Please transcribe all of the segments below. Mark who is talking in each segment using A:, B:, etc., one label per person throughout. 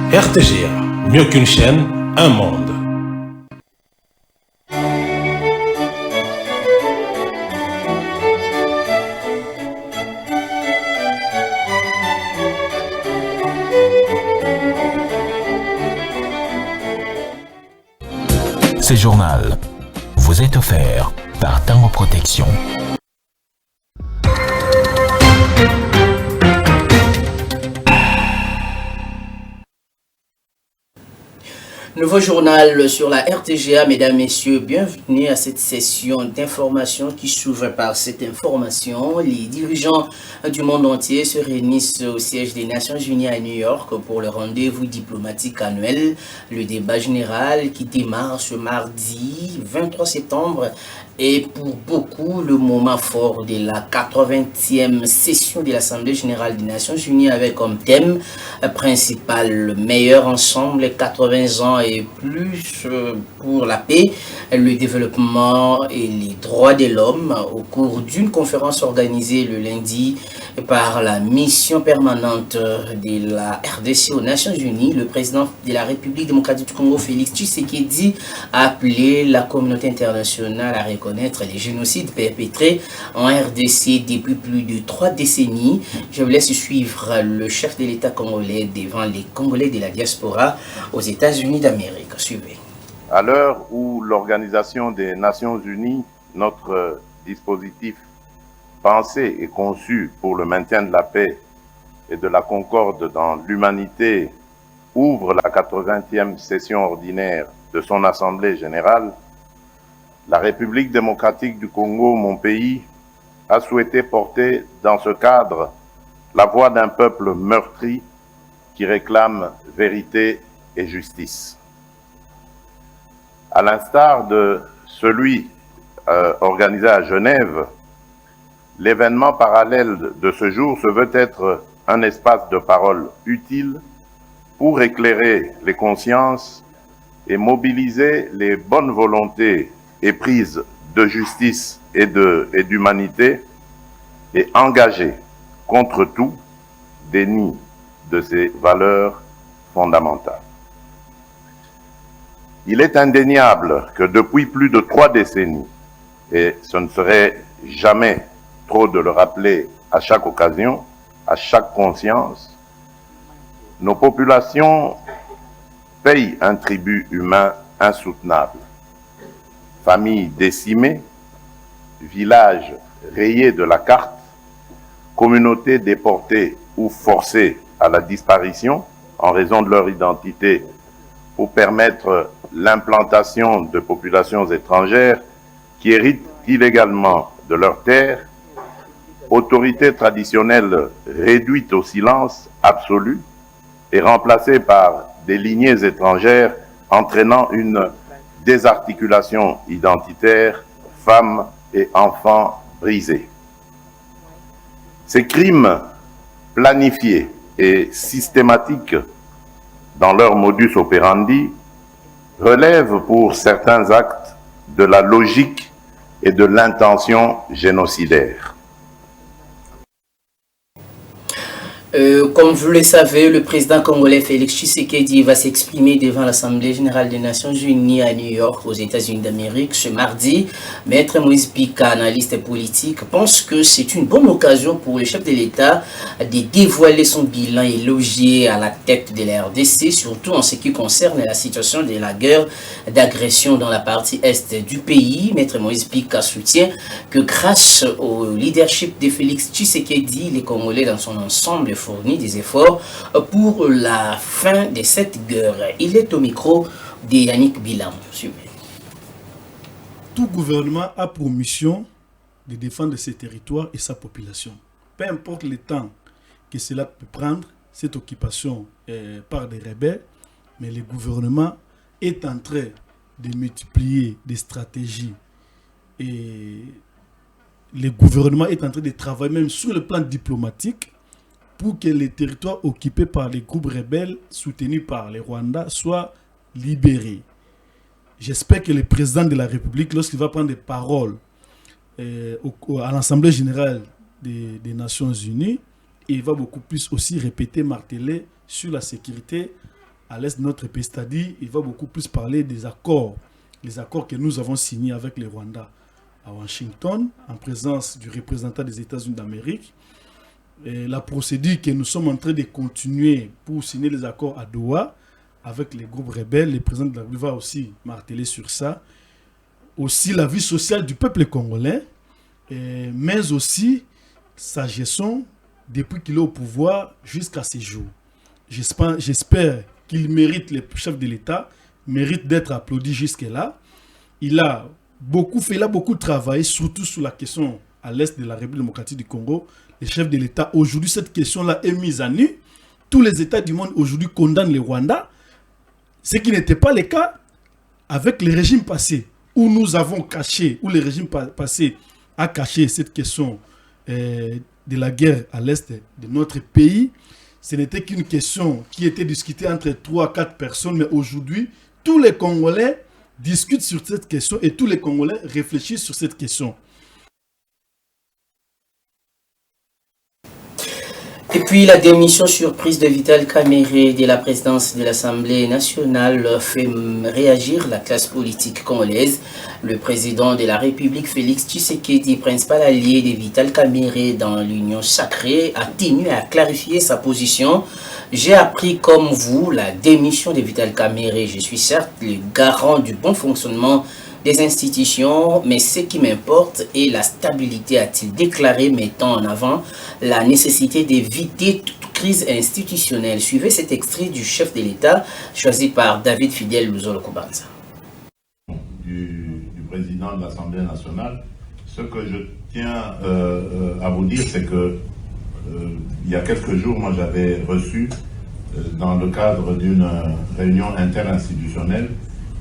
A: RTGA, mieux qu'une chaîne, un monde.
B: Ce journal vous est offert par Tango Protection.
C: Nouveau journal sur la RTGA, mesdames, messieurs, bienvenue à cette session d'information qui s'ouvre par cette information. Les dirigeants du monde entier se réunissent au siège des Nations Unies à New York pour le rendez-vous diplomatique annuel. Le débat général qui démarre ce mardi 23 septembre est pour beaucoup le moment fort de la 80e session de l'Assemblée générale des Nations Unies avec comme thème principal le meilleur ensemble, 80 ans et plus pour la paix, le développement et les droits de l'homme au cours d'une conférence organisée le lundi par la mission permanente de la RDC aux Nations Unies. Le président de la République démocratique du Congo, Félix Tshisekedi, a appelé la communauté internationale à reconnaître les génocides perpétrés en RDC depuis plus de 3 décennies. Je vous laisse suivre le chef de l'État congolais devant les Congolais de la diaspora aux États-Unis d'Amérique. Suivez.
D: À l'heure où l'Organisation des Nations Unies, notre dispositif pensé et conçu pour le maintien de la paix et de la concorde dans l'humanité, ouvre la 80e session ordinaire de son Assemblée générale, la République démocratique du Congo, mon pays, a souhaité porter dans ce cadre la voix d'un peuple meurtri qui réclame vérité et justice. À l'instar de celui organisé à Genève, l'événement parallèle de ce jour se veut être un espace de parole utile pour éclairer les consciences et mobiliser les bonnes volontés éprises de justice et d'humanité et engager contre tout déni de ces valeurs fondamentales. Il est indéniable que depuis plus de 3 décennies, et ce ne serait jamais trop de le rappeler à chaque occasion, à chaque conscience, nos populations payent un tribut humain insoutenable. Familles décimées, villages rayés de la carte, communautés déportées ou forcées à la disparition en raison de leur identité pour permettre l'implantation de populations étrangères qui héritent illégalement de leurs terres, autorités traditionnelles réduites au silence absolu et remplacées par des lignées étrangères entraînant une désarticulation identitaire, femmes et enfants brisés. Ces crimes planifiés et systématiques dans leur modus operandi relèvent pour certains actes de la logique et de l'intention génocidaire.
C: Comme vous le savez, le président congolais Félix Tshisekedi va s'exprimer devant l'Assemblée générale des Nations Unies à New York, aux États-Unis d'Amérique, ce mardi. Maître Moïse Pika, analyste politique, pense que c'est une bonne occasion pour le chef de l'État de dévoiler son bilan élogié à la tête de la RDC, surtout en ce qui concerne la situation de la guerre d'agression dans la partie est du pays. Maître Moïse Pika soutient que grâce au leadership de Félix Tshisekedi, les Congolais dans son ensemble fournit des efforts pour la fin de cette guerre. Il est au micro de Yannick Bilam.
E: Tout gouvernement a pour mission de défendre ses territoires et sa population. Peu importe le temps que cela peut prendre, cette occupation par des rebelles, mais le gouvernement est en train de multiplier des stratégies et le gouvernement est en train de travailler même sur le plan diplomatique pour que les territoires occupés par les groupes rebelles soutenus par les Rwandais soient libérés. J'espère que le président de la République, lorsqu'il va prendre des paroles à l'Assemblée générale des Nations Unies, il va beaucoup plus aussi répéter, marteler sur la sécurité à l'est de notre pays. C'est-à-dire, il va beaucoup plus parler des accords, les accords que nous avons signés avec le Rwanda à Washington, en présence du représentant des États-Unis d'Amérique. La procédure que nous sommes en train de continuer pour signer les accords à Doha avec les groupes rebelles. Le président de la République va aussi marteler sur ça. Aussi la vie sociale du peuple congolais, mais aussi sa gestion depuis qu'il est au pouvoir jusqu'à ces jours. J'espère qu'il mérite, le chef de l'État mérite d'être applaudi jusque-là. Il a beaucoup travaillé, surtout sur la question à l'est de la République démocratique du Congo. Le chef de l'État, aujourd'hui, cette question-là est mise à nu. Tous les États du monde aujourd'hui condamnent le Rwanda, ce qui n'était pas le cas avec les régimes passés, où nous avons caché, où le régime passé a caché cette question de la guerre à l'est de notre pays. Ce n'était qu'une question qui était discutée entre 3 à 4 personnes, mais aujourd'hui, tous les Congolais discutent sur cette question et tous les Congolais réfléchissent sur cette question.
C: Et puis la démission surprise de Vital Kamerhe de la présidence de l'Assemblée nationale fait réagir la classe politique congolaise. Le président de la République, Félix Tshisekedi, principal allié de Vital Kamerhe dans l'Union sacrée, a tenu à clarifier sa position. J'ai appris comme vous la démission de Vital Kamerhe. Je suis certes le garant du bon fonctionnement des institutions, mais ce qui m'importe est la stabilité, a-t-il déclaré, mettant en avant la nécessité d'éviter toute crise institutionnelle. Suivez cet extrait du chef de l'État, choisi par David Fidel Luzolo Kubanza.
D: Du président de l'Assemblée nationale, ce que je tiens à vous dire, c'est que il y a quelques jours, moi j'avais reçu, dans le cadre d'une réunion interinstitutionnelle,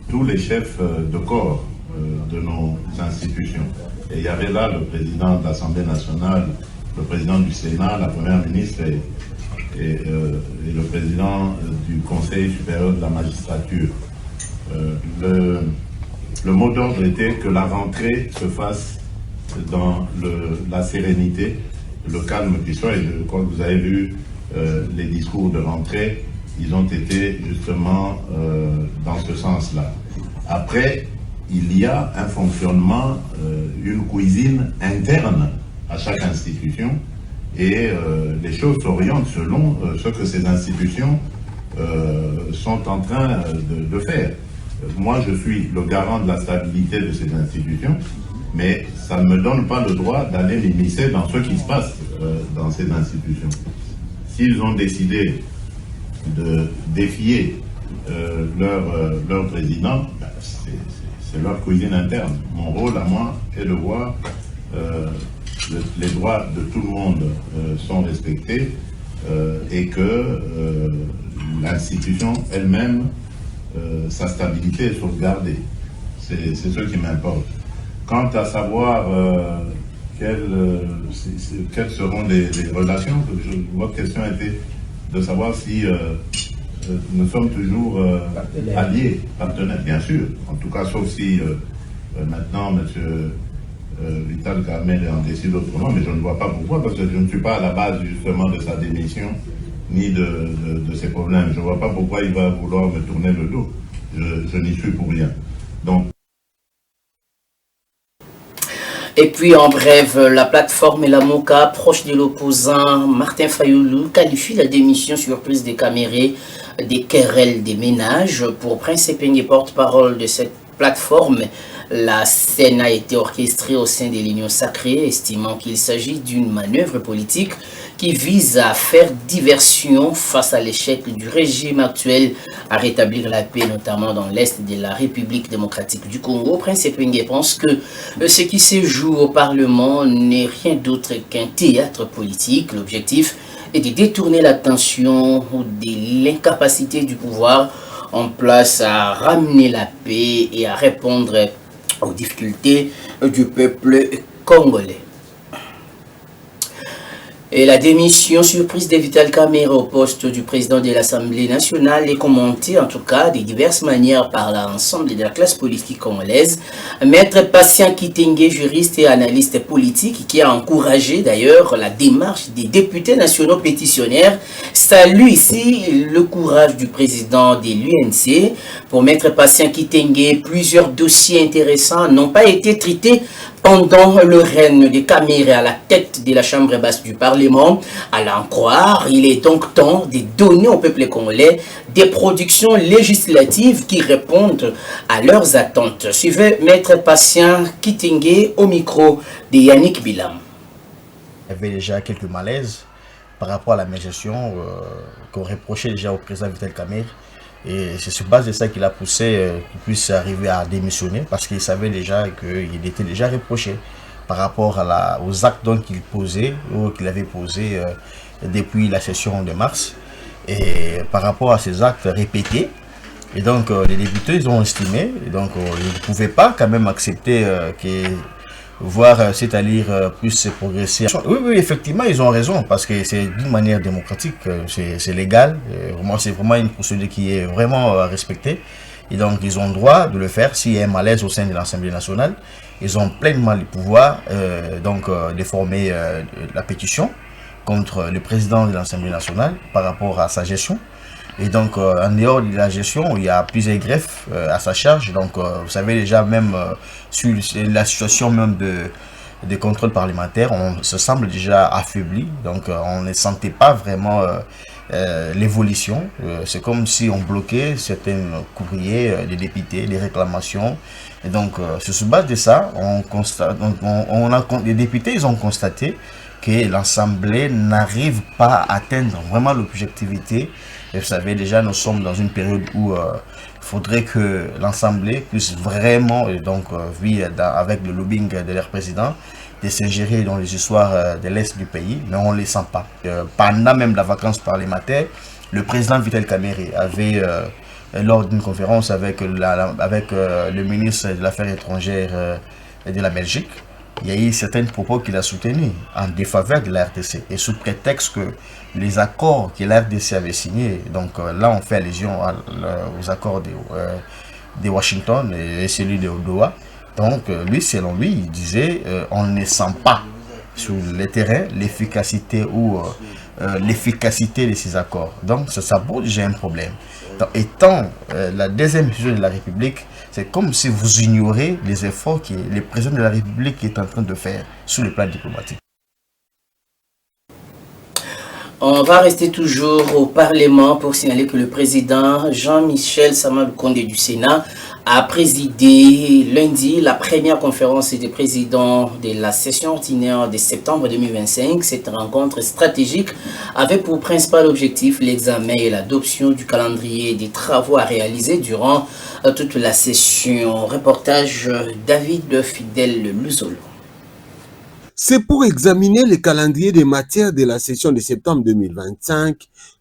D: tous les chefs de corps de nos institutions. Et il y avait là le président de l'Assemblée nationale, le président du Sénat, la première ministre et le président du Conseil supérieur de la magistrature. Le mot d'ordre était que la rentrée se fasse dans la sérénité, le calme qui soit. Et je crois que vous avez vu les discours de rentrée, ils ont été justement dans ce sens-là. Après, il y a un fonctionnement, une cuisine interne à chaque institution et les choses s'orientent selon ce que ces institutions sont en train de faire. Moi, je suis le garant de la stabilité de ces institutions, mais ça ne me donne pas le droit d'aller m'immiscer dans ce qui se passe dans ces institutions. S'ils ont décidé de défier leur président, ben c'est leur cuisine interne. Mon rôle à moi est de voir les droits de tout le monde sont respectés et que l'institution elle-même, sa stabilité est sauvegardée. C'est ce qui m'importe. Quant à savoir quelles seront les relations, votre question était de savoir si nous sommes toujours alliés, partenaires, bien sûr. En tout cas, sauf si maintenant, M. Vital Kamerhe en décide autrement, mais je ne vois pas pourquoi, parce que je ne suis pas à la base justement de sa démission, ni de ses problèmes. Je ne vois pas pourquoi il va vouloir me tourner le dos. Je n'y suis pour rien. Donc,
C: et puis en bref, la plateforme et la MOCA, proche de l'opposant Martin Fayoulou, qualifie la démission surprise de Kamerhe des querelles des ménages. Pour Prince Epenge, porte-parole de cette plateforme, la scène a été orchestrée au sein de l'Union sacrée, estimant qu'il s'agit d'une manœuvre politique qui vise à faire diversion face à l'échec du régime actuel à rétablir la paix, notamment dans l'est de la République démocratique du Congo. Prince Epenge pense que ce qui se joue au Parlement n'est rien d'autre qu'un théâtre politique. L'objectif est de détourner l'attention de l'incapacité du pouvoir en place à ramener la paix et à répondre aux difficultés du peuple congolais. Et la démission surprise de Vital Kamerhe au poste du président de l'Assemblée nationale est commentée en tout cas de diverses manières par l'ensemble de la classe politique congolaise. Maître Patient Kitenge, juriste et analyste politique, qui a encouragé d'ailleurs la démarche des députés nationaux pétitionnaires, salue ici le courage du président de l'UNC. Pour Maître Patient Kitenge, plusieurs dossiers intéressants n'ont pas été traités pendant le règne de Caméré à la tête de la Chambre basse du Parlement. À l'en croire, il est donc temps de donner au peuple congolais des productions législatives qui répondent à leurs attentes. Suivez Maître Patient Kitenge au micro de Yannick Bilam.
F: Il y avait déjà quelques malaises par rapport à la gestion qu'on reprochait déjà au président Vital Kamerhe. Et c'est sur base de ça qu'il a poussé qu'il puisse arriver à démissionner parce qu'il savait déjà qu'il était déjà reproché par rapport aux actes qu'il posait ou qu'il avait posés depuis la session de mars. Et par rapport à ces actes répétés, et donc les députés ils ont estimé, et donc ils ne pouvaient pas quand même accepter voir, c'est-à-dire plus progresser. Oui, effectivement, ils ont raison, parce que c'est d'une manière démocratique, c'est légal, c'est vraiment une procédure qui est vraiment respectée. Et donc, ils ont le droit de le faire s'il y a un malaise au sein de l'Assemblée nationale. Ils ont pleinement le pouvoir de former la pétition contre le président de l'Assemblée nationale par rapport à sa gestion. Et donc, en dehors de la gestion, il y a plusieurs greffes à sa charge. Donc, vous savez déjà, même sur la situation même de contrôle parlementaire, on se semble déjà affaibli. Donc, on ne sentait pas vraiment l'évolution. C'est comme si on bloquait certains courriers des députés, des réclamations. Et donc, sur ce base de ça, les députés, ils ont constaté que l'Assemblée n'arrive pas à atteindre vraiment l'objectivité. Et vous savez, déjà, nous sommes dans une période où il faudrait que l'Assemblée puisse vraiment, avec le lobbying de leur président, de s'ingérer dans les histoires de l'Est du pays, mais on ne les sent pas. Pendant même la vacance parlementaire, le président Vital Kamerhe avait, lors d'une conférence avec le ministre de l'Affaires étrangères de la Belgique, il y a eu certains propos qu'il a soutenus en défaveur de la RDC et sous prétexte que les accords que la RDC avait signés, donc là on fait allusion aux accords de Washington et celui de Ottawa. Donc lui, selon lui, il disait on ne sent pas sur le terrain l'efficacité l'efficacité de ces accords. Donc ça pose déjà un problème. Donc, étant la deuxième institution de la République, c'est comme si vous ignorez les efforts que le président de la République est en train de faire sur le plan diplomatique.
C: On va rester toujours au Parlement pour signaler que le président Jean-Michel Sama Lukonde du Sénat a présidé lundi la première conférence des présidents de la session ordinaire de septembre 2025. Cette rencontre stratégique avait pour principal objectif l'examen et l'adoption du calendrier des travaux à réaliser durant toute la session. Reportage David Fidèle Luzolo.
G: C'est pour examiner le calendrier des matières de la session de septembre 2025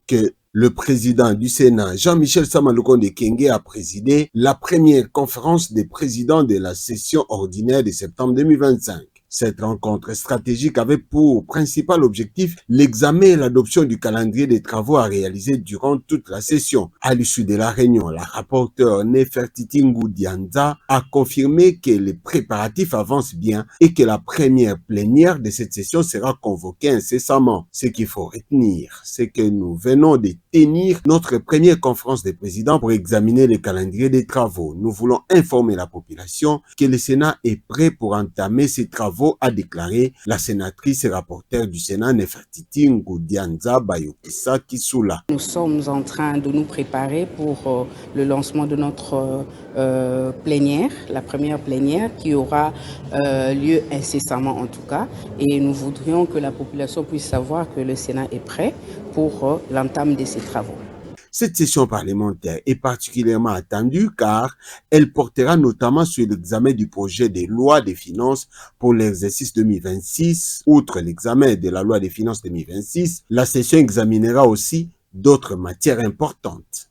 G: que le président du Sénat, Jean-Michel Sama Lukonde Kyenge, a présidé la première conférence des présidents de la session ordinaire de septembre 2025. Cette rencontre stratégique avait pour principal objectif l'examen et l'adoption du calendrier des travaux à réaliser durant toute la session. À l'issue de la réunion, la rapporteure Nefertiti Ngoudianza a confirmé que les préparatifs avancent bien et que la première plénière de cette session sera convoquée incessamment. Ce qu'il faut retenir, c'est que nous venons de tenir notre première conférence des présidents pour examiner le calendrier des travaux. Nous voulons informer la population que le Sénat est prêt pour entamer ces travaux, a déclaré la sénatrice et rapporteure du Sénat Nefertiti Ngoudianza Bayokisa Kisula.
H: Nous sommes en train de nous préparer pour le lancement de notre plénière, la première plénière qui aura lieu incessamment en tout cas, et nous voudrions que la population puisse savoir que le Sénat est prêt pour l'entame de ces travaux.
G: Cette session parlementaire est particulièrement attendue car elle portera notamment sur l'examen du projet de loi des finances pour l'exercice 2026. Outre l'examen de la loi des finances 2026, la session examinera aussi d'autres matières importantes.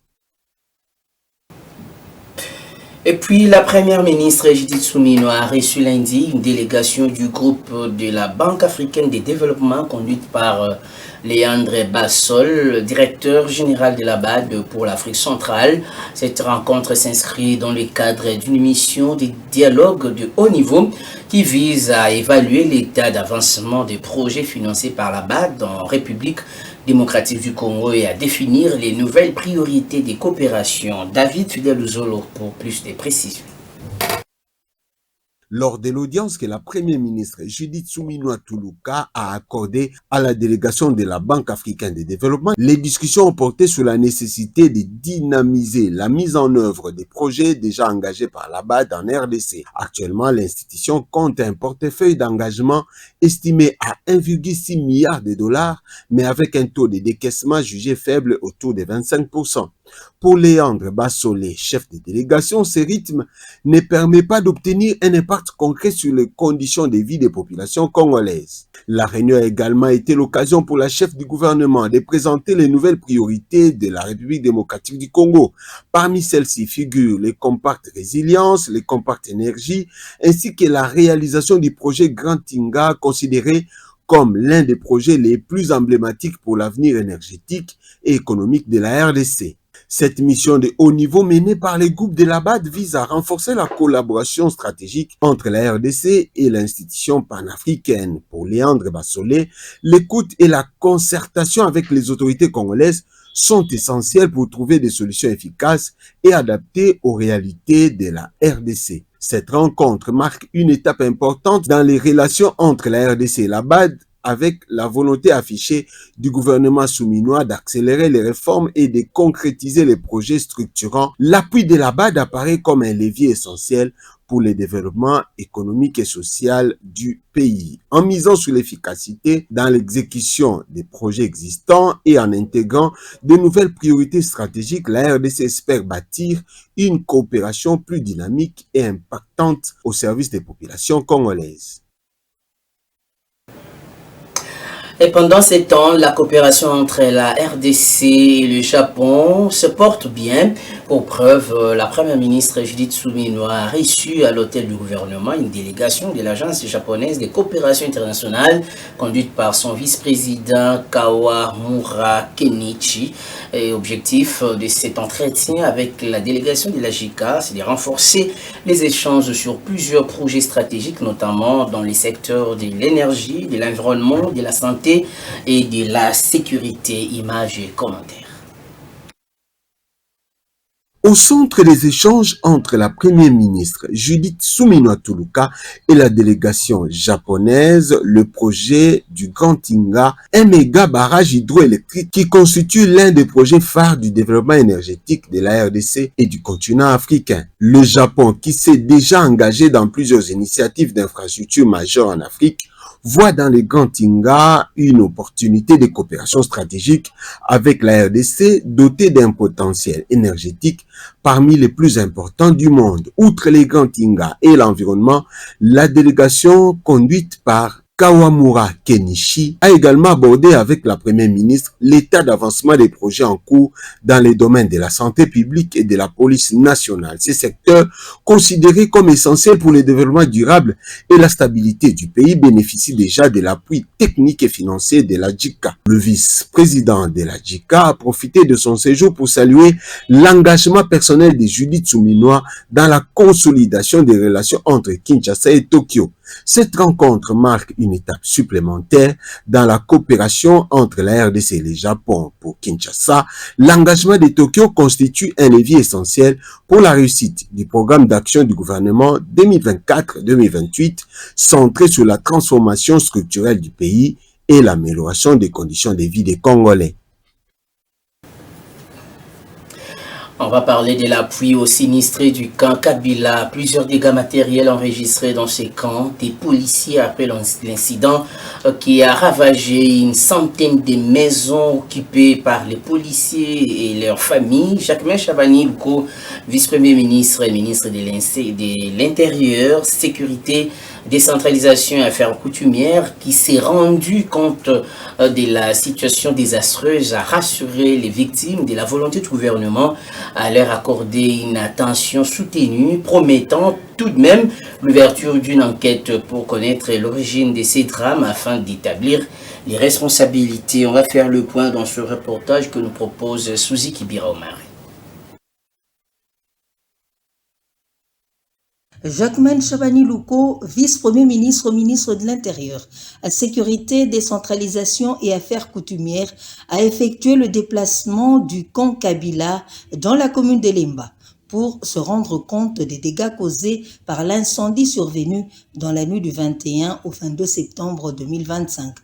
C: Et puis, la première ministre Judith Suminwa a reçu lundi une délégation du groupe de la Banque africaine de développement conduite par Léandre Bassol, directeur général de la BAD pour l'Afrique centrale. Cette rencontre s'inscrit dans le cadre d'une mission de dialogue de haut niveau qui vise à évaluer l'état d'avancement des projets financés par la BAD en République démocratique du Congo et à définir les nouvelles priorités des coopérations. David Fidel-Uzolo pour plus de précisions.
G: Lors de l'audience que la première ministre Judith Suminwa Tuluka a accordée à la délégation de la Banque africaine de développement, les discussions ont porté sur la nécessité de dynamiser la mise en œuvre des projets déjà engagés par la BAD en RDC. Actuellement, l'institution compte un portefeuille d'engagement estimé à 1,6 milliard de dollars, mais avec un taux de décaissement jugé faible autour de 25%. Pour Léandre Bassolé, chef de délégation, ce rythme ne permet pas d'obtenir un impact concret sur les conditions de vie des populations congolaises. La réunion a également été l'occasion pour la chef du gouvernement de présenter les nouvelles priorités de la République démocratique du Congo. Parmi celles-ci figurent les compacts résilience, les compacts énergie, ainsi que la réalisation du projet Grand Tinga, considéré comme l'un des projets les plus emblématiques pour l'avenir énergétique et économique de la RDC. Cette mission de haut niveau menée par les groupes de la BAD vise à renforcer la collaboration stratégique entre la RDC et l'institution panafricaine. Pour Léandre Bassolé, l'écoute et la concertation avec les autorités congolaises sont essentielles pour trouver des solutions efficaces et adaptées aux réalités de la RDC. Cette rencontre marque une étape importante dans les relations entre la RDC et la BAD, avec la volonté affichée du gouvernement souminois d'accélérer les réformes et de concrétiser les projets structurants. L'appui de la BAD apparaît comme un levier essentiel pour le développement économique et social du pays. En misant sur l'efficacité dans l'exécution des projets existants et en intégrant de nouvelles priorités stratégiques, la RDC espère bâtir une coopération plus dynamique et impactante au service des populations congolaises.
C: Et pendant ces temps, la coopération entre la RDC et le Japon se porte bien. Pour preuve, la première ministre Judith Suminwa a reçu à l'hôtel du gouvernement une délégation de l'agence japonaise de coopération internationale conduite par son vice-président Kawamura Kenichi. Et l'objectif de cet entretien avec la délégation de la JICA, c'est de renforcer les échanges sur plusieurs projets stratégiques, notamment dans les secteurs de l'énergie, de l'environnement, de la santé et de la sécurité. Images et commentaires.
G: Au centre des échanges entre la première ministre Judith Suminwa Tuluka et la délégation japonaise, le projet du Grand Tinga, un méga barrage hydroélectrique qui constitue l'un des projets phares du développement énergétique de la RDC et du continent africain. Le Japon, qui s'est déjà engagé dans plusieurs initiatives d'infrastructures majeures en Afrique, voit dans le Grand Tinga une opportunité de coopération stratégique avec la RDC dotée d'un potentiel énergétique parmi les plus importants du monde. Outre les Grands Tinga et l'environnement, la délégation conduite par Kawamura Kenichi a également abordé avec la première ministre l'état d'avancement des projets en cours dans les domaines de la santé publique et de la police nationale. Ces secteurs, considérés comme essentiels pour le développement durable et la stabilité du pays, bénéficient déjà de l'appui technique et financier de la JICA. Le vice-président de la JICA a profité de son séjour pour saluer l'engagement personnel de Judith Suminwa dans la consolidation des relations entre Kinshasa et Tokyo. Cette rencontre marque une étape supplémentaire dans la coopération entre la RDC et le Japon. Pour Kinshasa, l'engagement de Tokyo constitue un levier essentiel pour la réussite du programme d'action du gouvernement 2024-2028 centré sur la transformation structurelle du pays et l'amélioration des conditions de vie des Congolais.
C: On va parler de l'appui aux sinistrés du camp Kabila. Plusieurs dégâts matériels enregistrés dans ces camps. Des policiers après l'incident qui a ravagé une centaine de maisons occupées par les policiers et leurs familles. Jacquemin Chabani, vice-premier ministre et ministre de l'Intérieur, Sécurité, Décentralisation et Affaires coutumières, qui s'est rendu compte de la situation désastreuse, a rassuré les victimes de la volonté du gouvernement à leur accorder une attention soutenue, promettant tout de même l'ouverture d'une enquête pour connaître l'origine de ces drames afin d'établir les responsabilités. On va faire le point dans ce reportage que nous propose Suzy Kibira Omar.
I: Jacquemain Chabani Louko, vice-premier ministre, ministre de l'Intérieur, à Sécurité, Décentralisation et Affaires coutumières, a effectué le déplacement du camp Kabila dans la commune de Lemba pour se rendre compte des dégâts causés par l'incendie survenu dans la nuit du 21 au 22 septembre 2025.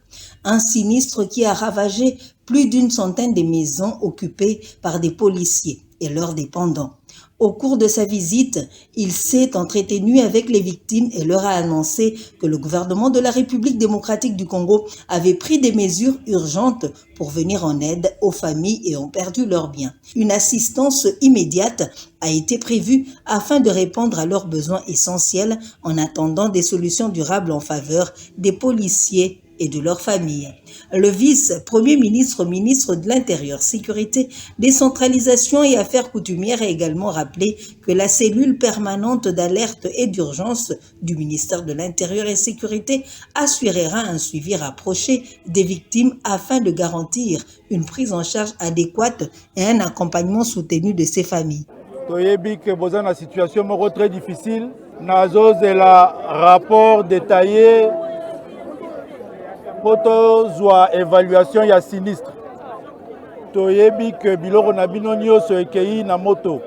I: Un sinistre qui a ravagé plus d'une centaine de maisons occupées par des policiers et leurs dépendants. Au cours de sa visite, il s'est entretenu avec les victimes et leur a annoncé que le gouvernement de la République démocratique du Congo avait pris des mesures urgentes pour venir en aide aux familles ayant perdu leurs biens. Une assistance immédiate a été prévue afin de répondre à leurs besoins essentiels en attendant des solutions durables en faveur des policiers et de leurs familles. Le vice-premier ministre, ministre de l'Intérieur, Sécurité, Décentralisation et Affaires coutumières a également rappelé que la cellule permanente d'alerte et d'urgence du ministère de l'Intérieur et Sécurité assurera un suivi rapproché des victimes afin de garantir une prise en charge adéquate et un accompagnement soutenu de ces familles.
J: Toyebi que vous avez une situation très difficile. Nazo de la rapport détaillé pour zwa évaluation ya sinistre. Toyebi que biloko na bino nyoso ekei na moto.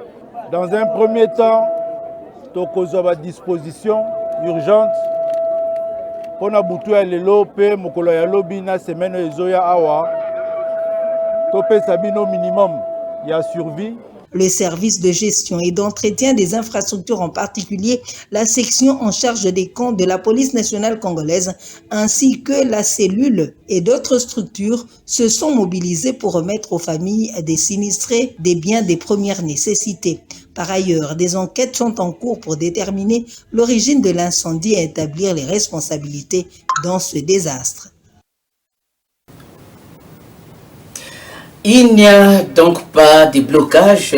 J: Dans un premier temps, tokozwa disposition urgente pour na butu ya lelo pe mokolo ya lobi na semaine ezoya awa. Topesa bino minimum ya survie.
I: Le service de gestion et d'entretien des infrastructures, en particulier la section en charge des comptes de la police nationale congolaise, ainsi que la cellule et d'autres structures se sont mobilisés pour remettre aux familles des sinistrés des biens des premières nécessités. Par ailleurs, des enquêtes sont en cours pour déterminer l'origine de l'incendie et établir les responsabilités dans ce désastre.
C: Il n'y a donc pas de blocage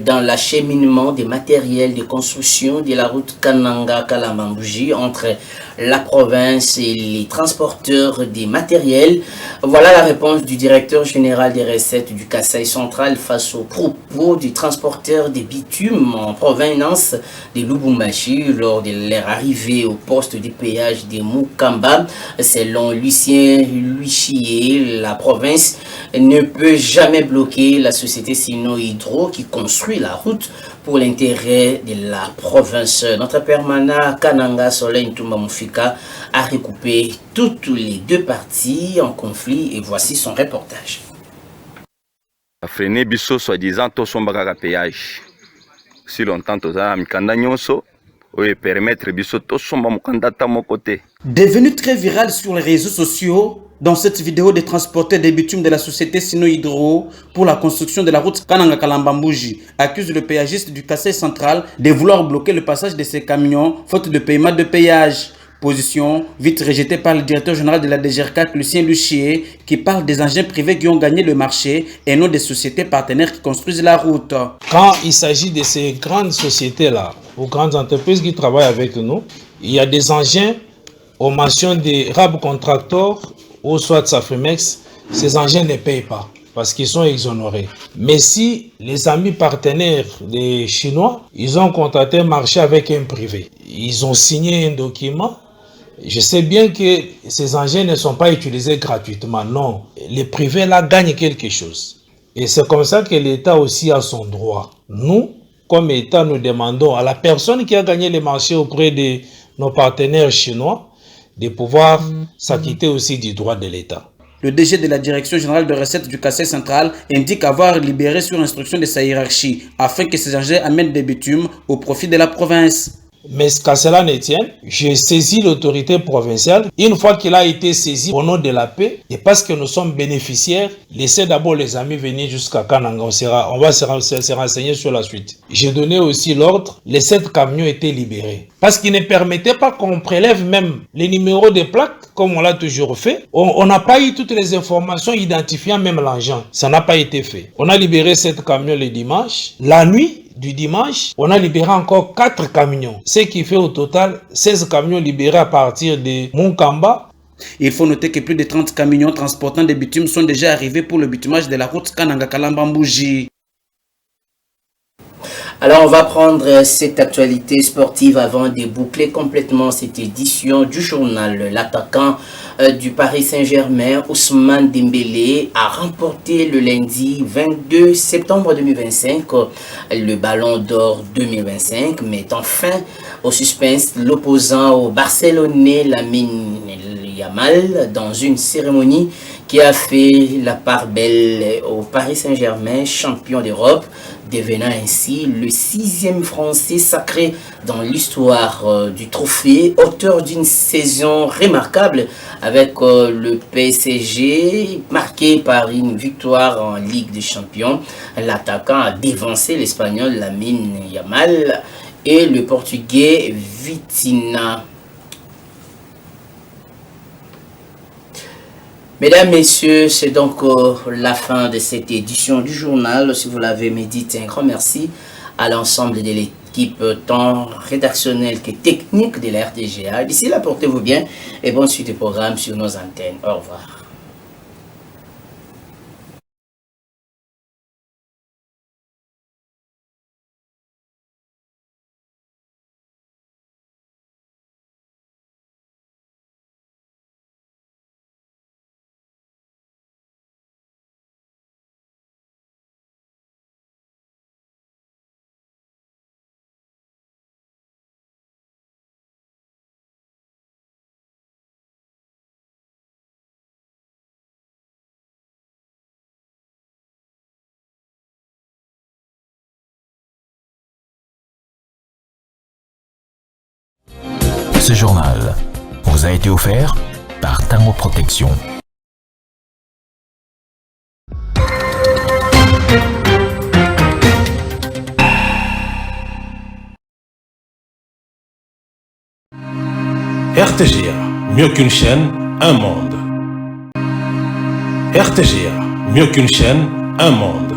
C: dans l'acheminement des matériels de construction de la route Kananga-Kalambambouji entre la province et les transporteurs des matériels. Voilà la réponse du directeur général des recettes du Kasaï central face aux propos du transporteur des bitumes en provenance de Lubumbashi lors de leur arrivée au poste de péage de Mukamba. Selon Lucien Luchier, la province ne peut jamais bloquer la société Sino Hydro qui construit la route pour l'intérêt de la province. Notre permanent Kananga Soleil Ntumba Mufika a recoupé toutes les deux parties en conflit et voici son reportage.
K: Freiner biso soi-disant to sombaka péage. Si longtemps toza mikanda nyonso et permettre biso to somba mukanda ta mon côté.
L: Devenu très viral sur les réseaux sociaux, dans cette vidéo, des transporteurs des bitumes de la société Sino Hydro pour la construction de la route Kananga-Kalambambouji accusent le péagiste du Kasaï central de vouloir bloquer le passage de ces camions faute de paiement de péage. Position vite rejetée par le directeur général de la DGRCAC, Lucien Luchier, qui parle des engins privés qui ont gagné le marché et non des sociétés partenaires qui construisent la route.
M: Quand il s'agit de ces grandes sociétés-là, ou grandes entreprises qui travaillent avec nous, il y a des engins aux mentions des RAB contracteurs ou soit Safrimex, ces engins ne payent pas parce qu'ils sont exonérés. Mais si les amis partenaires des Chinois, ils ont contracté un marché avec un privé, ils ont signé un document, je sais bien que ces engins ne sont pas utilisés gratuitement, non. Les privés là gagnent quelque chose. Et c'est comme ça que l'État aussi a son droit. Nous, comme État, nous demandons à la personne qui a gagné le marché auprès de nos partenaires chinois de pouvoir s'acquitter aussi du droit de l'État.
L: Le DG de la Direction générale de recettes du Kasaï central indique avoir libéré sur instruction de sa hiérarchie afin que ces engins amènent des bitumes au profit de la province.
M: Mais qu'à cela ne tienne, j'ai saisi l'autorité provinciale. Une fois qu'il a été saisi au nom de la paix, et parce que nous sommes bénéficiaires, laissez d'abord les amis venir jusqu'à Kananga. On va se renseigner sur la suite. J'ai donné aussi l'ordre, les 7 camions étaient libérés. Parce qu'ils ne permettaient pas qu'on prélève même les numéros de plaques, comme on l'a toujours fait. On n'a pas eu toutes les informations identifiant même l'engin. Ça n'a pas été fait. On a libéré 7 camions le dimanche. La nuit du dimanche, on a libéré encore 4 camions. Ce qui fait au total 16 camions libérés à partir de Mukamba.
L: Il faut noter que plus de 30 camions transportant des bitumes sont déjà arrivés pour le bitumage de la route Kananga-Kalambambouji.
C: Alors, on va prendre cette actualité sportive avant de boucler complètement cette édition du journal. L'attaquant du Paris Saint-Germain, Ousmane Dembélé, a remporté le lundi 22 septembre 2025 le Ballon d'Or 2025, mettant fin au suspense l'opposant au Barcelonais Lamine Yamal dans une cérémonie qui a fait la part belle au Paris Saint-Germain, champion d'Europe, devenant ainsi le 6e Français sacré dans l'histoire du trophée, auteur d'une saison remarquable avec le PSG, marqué par une victoire en Ligue des Champions. L'attaquant a dévancé l'Espagnol Lamine Yamal et le Portugais Vitinha. Mesdames, Messieurs, c'est donc la fin de cette édition du journal. Si vous l'avez médité, un grand merci à l'ensemble de l'équipe tant rédactionnelle que technique de la RTGA. D'ici là, portez-vous bien et bonne suite de programmes sur nos antennes. Au revoir.
B: Ce journal vous a été offert par Tango Protection.
A: RTGA, mieux qu'une chaîne, un monde. RTGA, mieux qu'une chaîne, un monde.